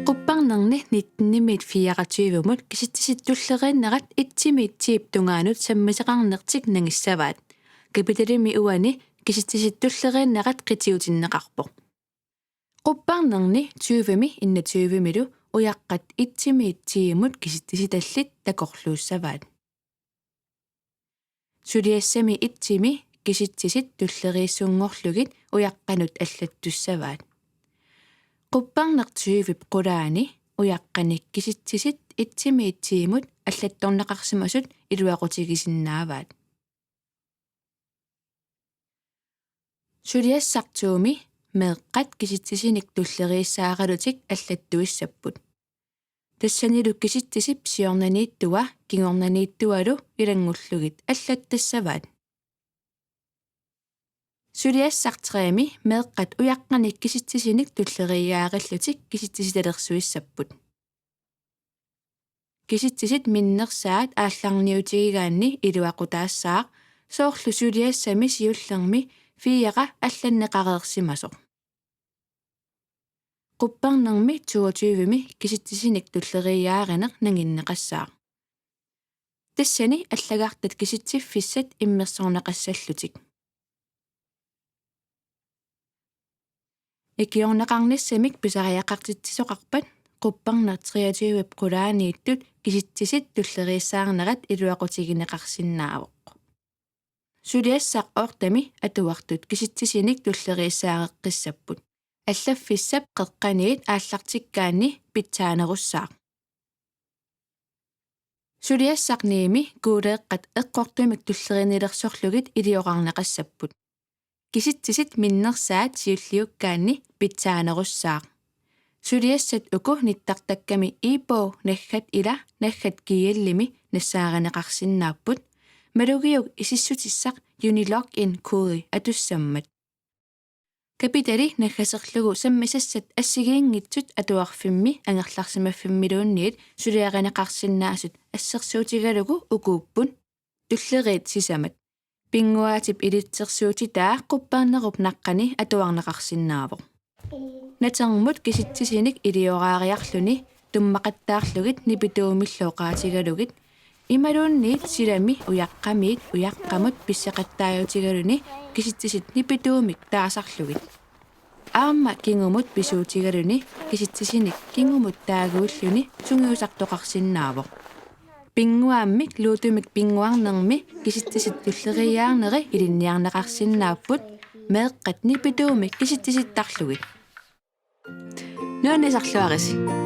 Qupparnerni 19-mit 24-mut kisitsisittulleriinnerat itsimiitsiip tungaanut sammiseqarnertik nangissavaat kapitelimi uani kisitsisittulleriinnerat qitiutinneqarpoq qupparnerni 20-mi 21-milu uyaqqat itsimiitsiimut kisitsisitallit takorluussavaat suliassami itsimi kisitsisit tulleriissuungorlugit uyaqqanut allattussavaat qupparnertuivip qulaani uyaqqanik kisitsisit itsimiitsiimut аллатторнеқарсимасут илуақутигисиннааваат сулиассартууми меэққат киситсисиник туллерииссаагалутик аллаттуиссаппут тассанилу киситсисип сиорнанииттуа кигорнанииттуалу илангуллугит аллаттассаваат сулиассартреами меэққат уяққаник киситсисиник туллериаагаллутик киситсиситалерсуиссаппут киситсисит миннерсаат аалларниутигигаанни илуақутаассаа соорлу сулиассами сиуллерми фиера алланнеқареерсимасо qupparnermi 22-ми киситсисиник туллериааринеқ нангиннеқассаа тассани аллагаартат киситсиффиссат иммерсорнеқассаллутик икиорнеқарниссамик писариақартитсисоқарпат qupparner 23-вип qulaaniittut киситсисит туллерииссаарнерат илуақутигинеқарсинаавоқ сулиассақ оортами атуартут киситсисиник туллерииссаареққиссаппут аллаффиссап қеққаниит ааллартиккаани питсаанеруссаа сулиассақниими гуулеэққат эққортумик туллеринилерсорлугит илиоқарнеқассаппут киситсисит миннерсаат сиуллиуккаани питсаанеруссаа сулиассат уку ниттартакками ипоо наггат ила наггат киаллими нассааранеқарсинааппут малугиук исиссутиссақ юнилог ин куи атуссаммат капитали наггасерлугу саммисассат ассигиингитсут атуарфимми ангерларсимаффиммилуунниит сулиаринеқарсинаасут ассерсуутигалугу укууппун туллериит сисамат пингуаатип илитсерсуутитаа qupparnerup наqqani атуарнеқарсинаавоқ натермут киситсисиник илиораариарлуни туммақаттаарлугит нипитуумиллооqaатигалугит ималуунниит силами уяққамиит уяққамут писсеқаттаajutiгалуни киситсисит нипитуумик таасарлугит аама кингумут писуутигалуни киситсисиник кингумут таагууллуни сунгиусартоқарсинаавоқ пингуааммик луутумик пингуарнерми киситсисит туллериаарнери илинниарнеқарсинааппут меэққат нипитуумик киситсиситтарлугит нуаннисарлуариси